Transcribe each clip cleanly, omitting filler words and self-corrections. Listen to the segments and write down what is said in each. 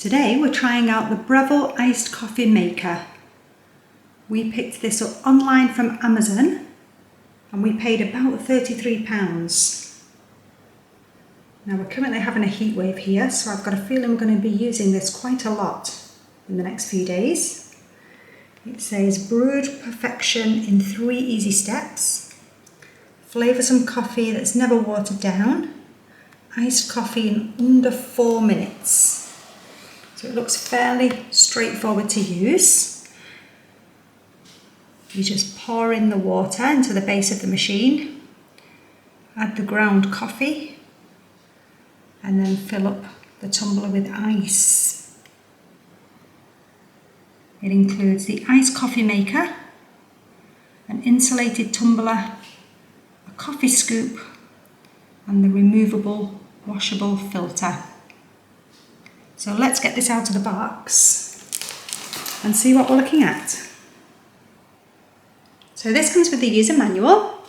Today we're trying out the Breville Iced Coffee Maker. We picked this up online from Amazon and we paid about £33. Now we're currently having a heat wave here, so I've got a feeling we're going to be using this quite a lot in the next few days. It says brewed perfection in 3 easy steps. Flavour some coffee that's never watered down. Iced coffee in under 4 minutes. So it looks fairly straightforward to use. You just pour in the water into the base of the machine, add the ground coffee, and then fill up the tumbler with ice. It includes the iced coffee maker, an insulated tumbler, a coffee scoop, and the removable washable filter. So let's get this out of the box and see what we're looking at. So this comes with the user manual.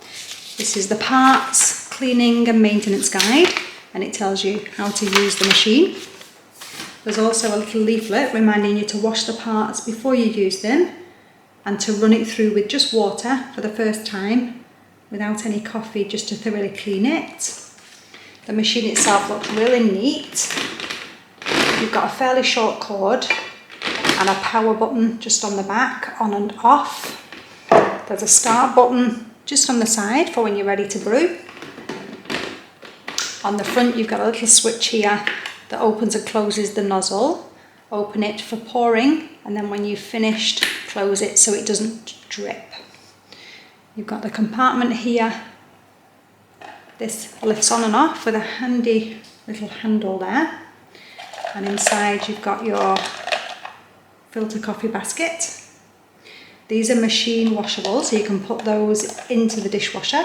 This is the parts, cleaning and maintenance guide, and it tells you how to use the machine. There's also a little leaflet reminding you to wash the parts before you use them and to run it through with just water for the first time without any coffee, just to thoroughly clean it. The machine itself looks really neat. You've got a fairly short cord and a power button just on the back, on and off. There's a start button just on the side for when you're ready to brew. On the front you've got a little switch here that opens and closes the nozzle. Open it for pouring, and then when you've finished, close it so it doesn't drip. You've got the compartment here. This lifts on and off with a handy little handle there. And inside you've got your filter coffee basket. These are machine washable, so you can put those into the dishwasher.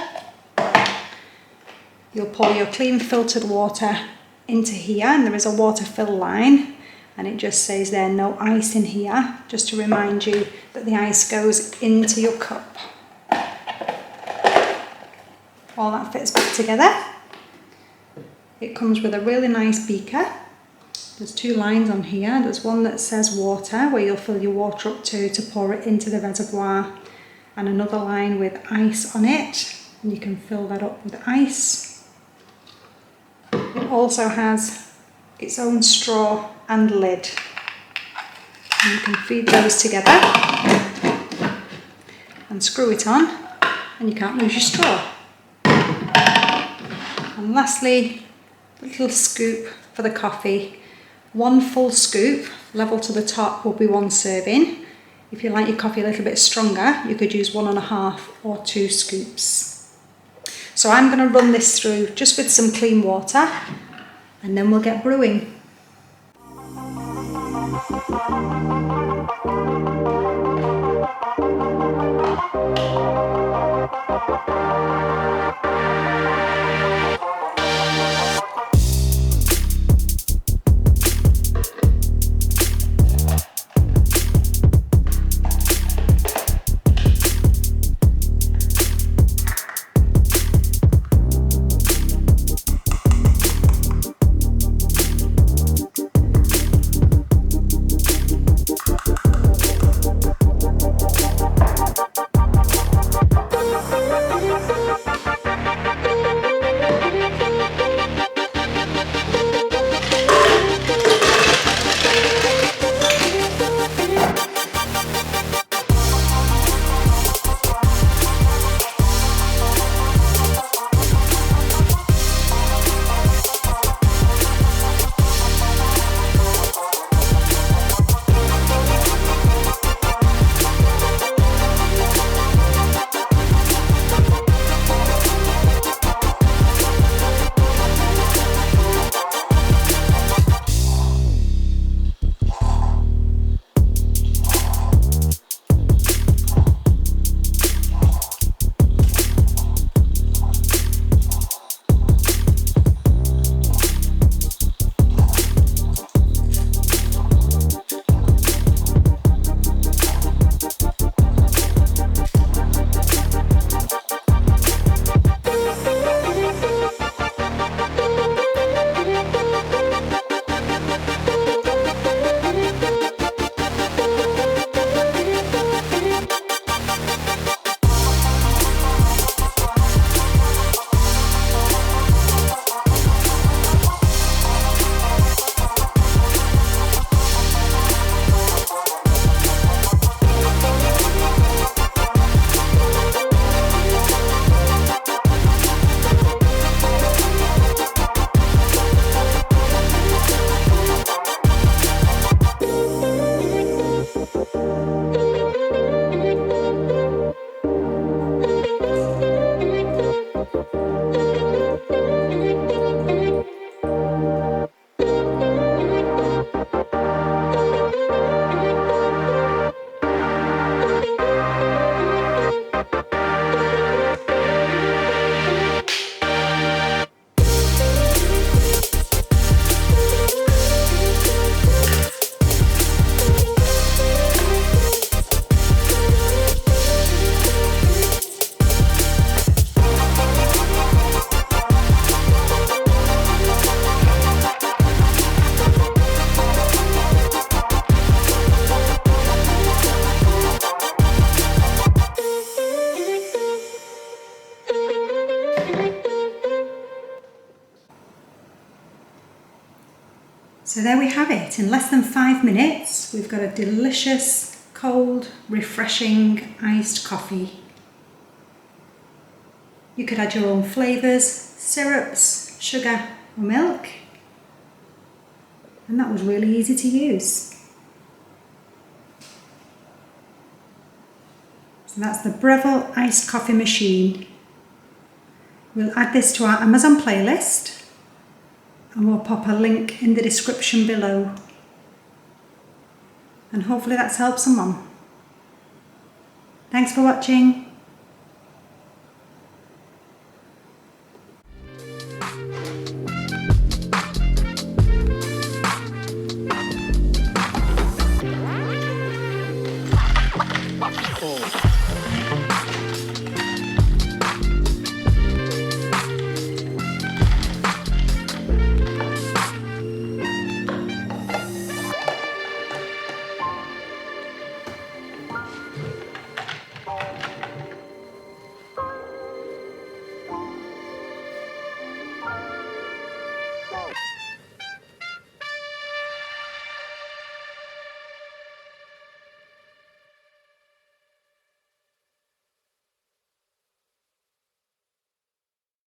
You'll pour your clean filtered water into here, and there is a water fill line, and it just says there no ice in here, just to remind you that the ice goes into your cup. All that fits back together. It comes with a really nice beaker. There's 2 lines on here. There's one that says water, where you'll fill your water up to pour it into the reservoir, and another line with ice on it, and you can fill that up with ice. It also has its own straw and lid, and you can feed those together and screw it on, and you can't lose your straw. And lastly, a little scoop for the coffee. 1 full scoop, level to the top, will be 1 serving. If you like your coffee a little bit stronger, you could use 1.5 or 2 scoops. So I'm going to run this through just with some clean water, and then we'll get brewing. So there we have it. In less than 5 minutes, we've got a delicious, cold, refreshing iced coffee. You could add your own flavours, syrups, sugar or milk. And that was really easy to use. So that's the Breville iced coffee machine. We'll add this to our Amazon playlist and we'll pop a link in the description below. And hopefully that's helped someone. Thanks for watching.